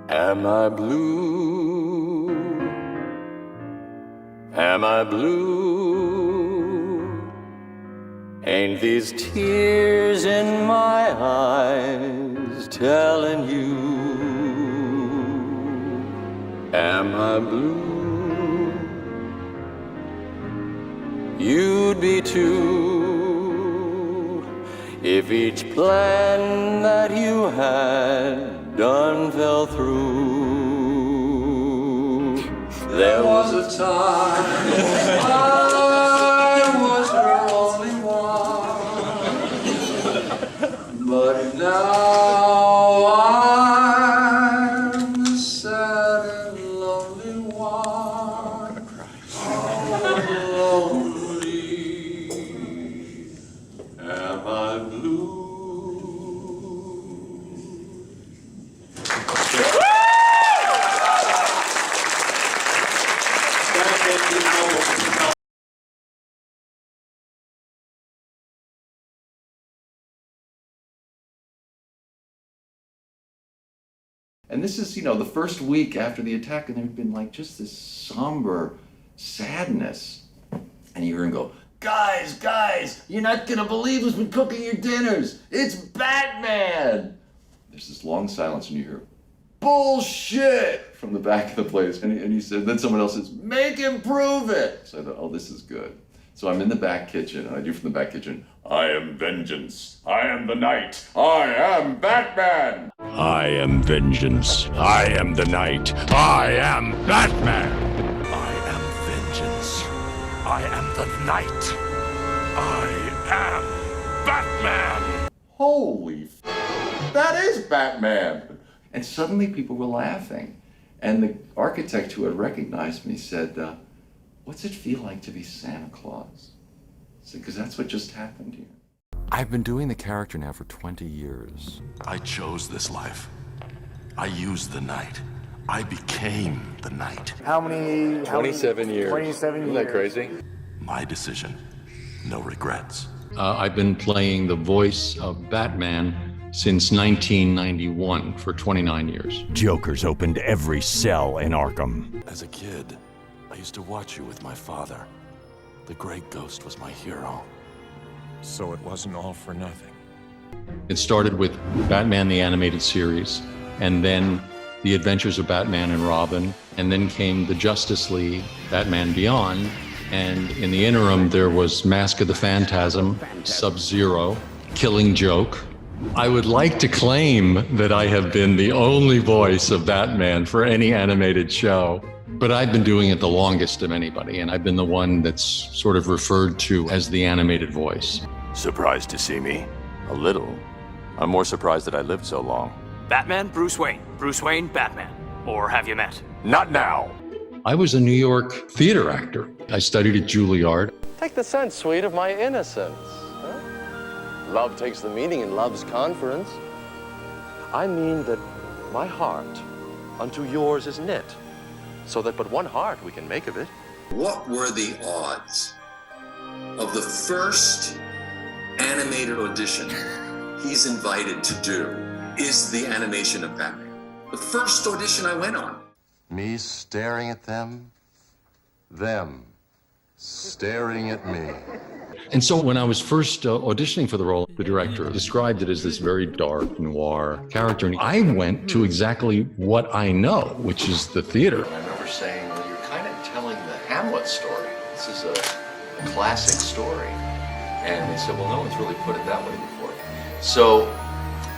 Am I blue? Am I blue? Ain't these tears in my eyes telling you? Am I blue? You'd be too if each plan that you had done fell through. There was a time I was her only one, but now I'm the sad and lonely one. Lonely. Am I blue? And this is, the first week after the attack, and there'd been like just this somber sadness. And you hear him go, guys, you're not gonna believe who's been cooking your dinners. It's Batman. There's this long silence, and you hear, bullshit, from the back of the place. And he said, then someone else says, make him prove it. So I thought, oh, this is good. So I'm in the back kitchen, and I do from the back kitchen, I am vengeance. I am the night. I am Batman. I am vengeance. I am the night. I am Batman. I am vengeance. I am the night. I am Batman. Holy that is Batman. And suddenly people were laughing. And the architect who had recognized me said, what's it feel like to be Santa Claus? I said, because that's what just happened here. I've been doing the character now for 20 years. I chose this life. I used the night. I became the night. How many? 27 years. 27 Isn't years. that crazy? My decision. No regrets. I've been playing the voice of Batman since 1991 for 29 years. Joker's opened every cell in Arkham. As a kid, I used to watch you with my father. The Great Ghost was my hero. So it wasn't all for nothing. It started with Batman the Animated Series, and then The Adventures of Batman and Robin, and then came the Justice League, Batman Beyond, and in the interim there was Mask of the Phantasm, Sub-Zero, Killing Joke. I would like to claim that I have been the only voice of Batman for any animated show, but I've been doing it the longest of anybody, and I've been the one that's sort of referred to as the animated voice. Surprised to see me? A little. I'm more surprised that I lived so long. Batman, Bruce Wayne. Bruce Wayne, Batman. Or have you met? Not now! I was a New York theater actor. I studied at Juilliard. Take the sense, sweet, of my innocence. Huh? Love takes the meaning in love's conference. I mean that my heart unto yours is knit, so that but one heart we can make of it. What were the odds of the first animated audition he's invited to do is the animation of Batman? The first audition I went on. Me staring at them staring at me. And so when I was first auditioning for the role, the director described it as this very dark, noir character. And I went to exactly what I know, which is the theater. I remember saying, well, you're kind of telling the Hamlet story. This is a classic story. And they said, well, no one's really put it that way before. So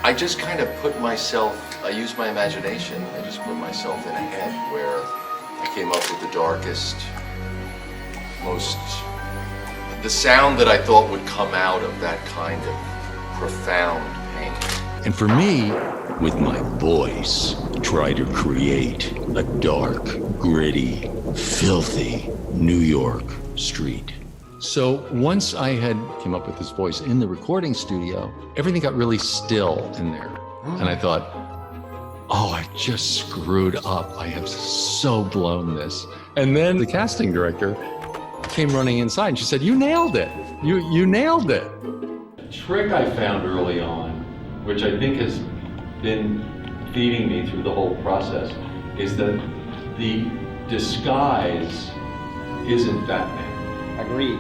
I just kind of put myself, I used my imagination, I just put myself in a head where I came up with the darkest, the sound that I thought would come out of that kind of profound pain. And for me, with my voice, try to create a dark, gritty, filthy New York street. So once I had came up with this voice in the recording studio, everything got really still in there. And I thought, oh, I just screwed up. I have so blown this. And then the casting director came running inside and she said, you nailed it. You nailed it. A trick I found early on, which I think has been feeding me through the whole process, is that the disguise isn't Batman. Agreed.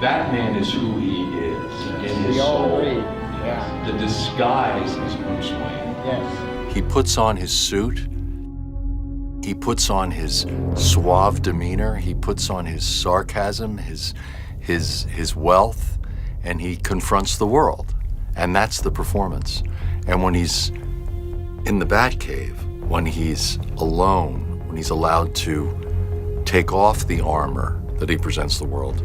Batman is who he is in his We all soul. agree. Yeah. The disguise is Bruce Wayne. Yes. He puts on his suit. He puts on his suave demeanor. He puts on his sarcasm, his wealth, and he confronts the world. And that's the performance. And when he's in the Batcave, when he's alone, when he's allowed to take off the armor that he presents the world,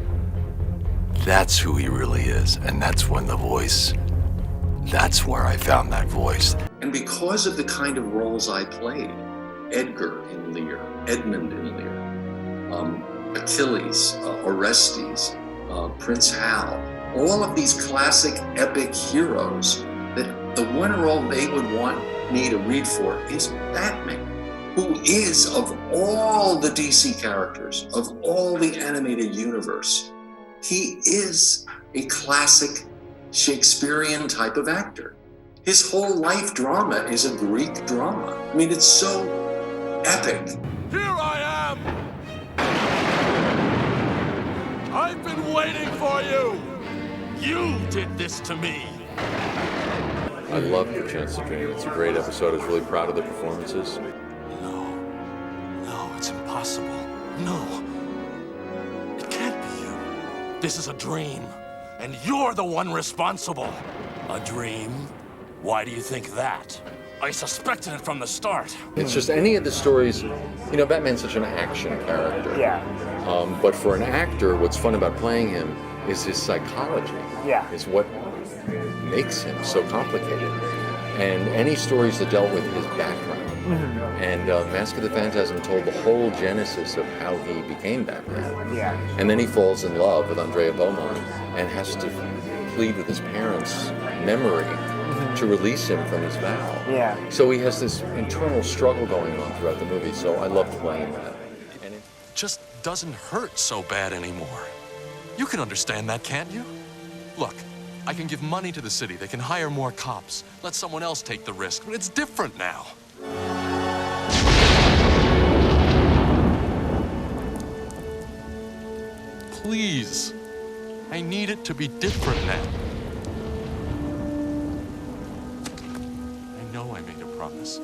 that's who he really is. And that's when the voice, that's where I found that voice. And because of the kind of roles I played, Edgar in Lear, Edmund in Lear, Achilles, Orestes, Prince Hal, all of these classic epic heroes, that the one role they would want me to read for is Batman, who is, of all the DC characters, of all the animated universe, he is a classic Shakespearean type of actor. His whole life drama is a Greek drama. I mean, it's so epic. Here I am! I've been waiting for you! You did this to me! I loved The Chance to Dream. It's a great episode. I was really proud of the performances. No, it's impossible. No. It can't be you. This is a dream, and you're the one responsible. A dream? Why do you think that? I suspected it from the start. It's just any of the stories, you know, Batman's such an action character. Yeah. But for an actor, what's fun about playing him is his psychology. Yeah. Is what makes him so complicated. And any stories that dealt with his background. And Mask of the Phantasm told the whole genesis of how he became Batman. Yeah. And then he falls in love with Andrea Beaumont and has to plead with his parents' memory to release him from his vow. Yeah. So he has this internal struggle going on throughout the movie, so I love playing that. And it just doesn't hurt so bad anymore. You can understand that, can't you? Look, I can give money to the city. They can hire more cops. Let someone else take the risk. But it's different now. Please. I need it to be different now. I know I made a promise,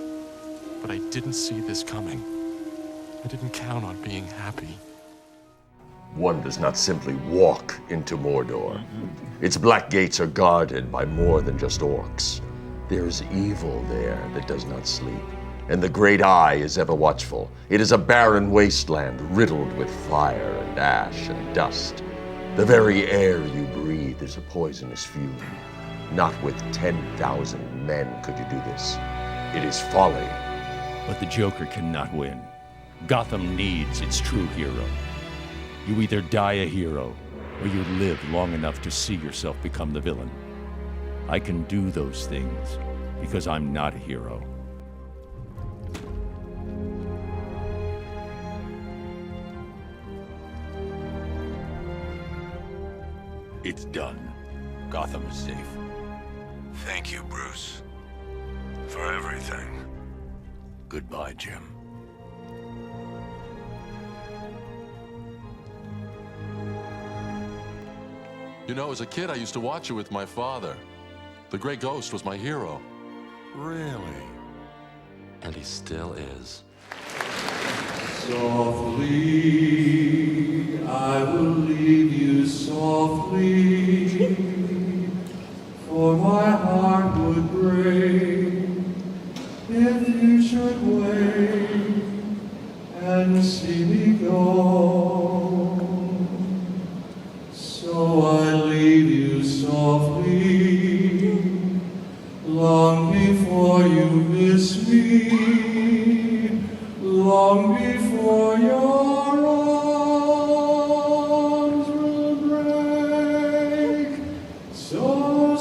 but I didn't see this coming. I didn't count on being happy. One does not simply walk into Mordor. Its black gates are guarded by more than just orcs. There is evil there that does not sleep, and the Great Eye is ever watchful. It is a barren wasteland riddled with fire and ash and dust. The very air you breathe is a poisonous fume. Not with 10,000 men could you do this. It is folly. But the Joker cannot win. Gotham needs its true hero. You either die a hero, or you live long enough to see yourself become the villain. I can do those things because I'm not a hero. It's done. Gotham is safe. Thank you, Bruce, for everything. Goodbye, Jim. You know, as a kid, I used to watch it with my father. The Gray Ghost was my hero. Really? And he still is. Softly, I will leave you softly, for my heart would break if you should wait and see me go. So I leave you softly, long before you miss me, long before your arms will break. So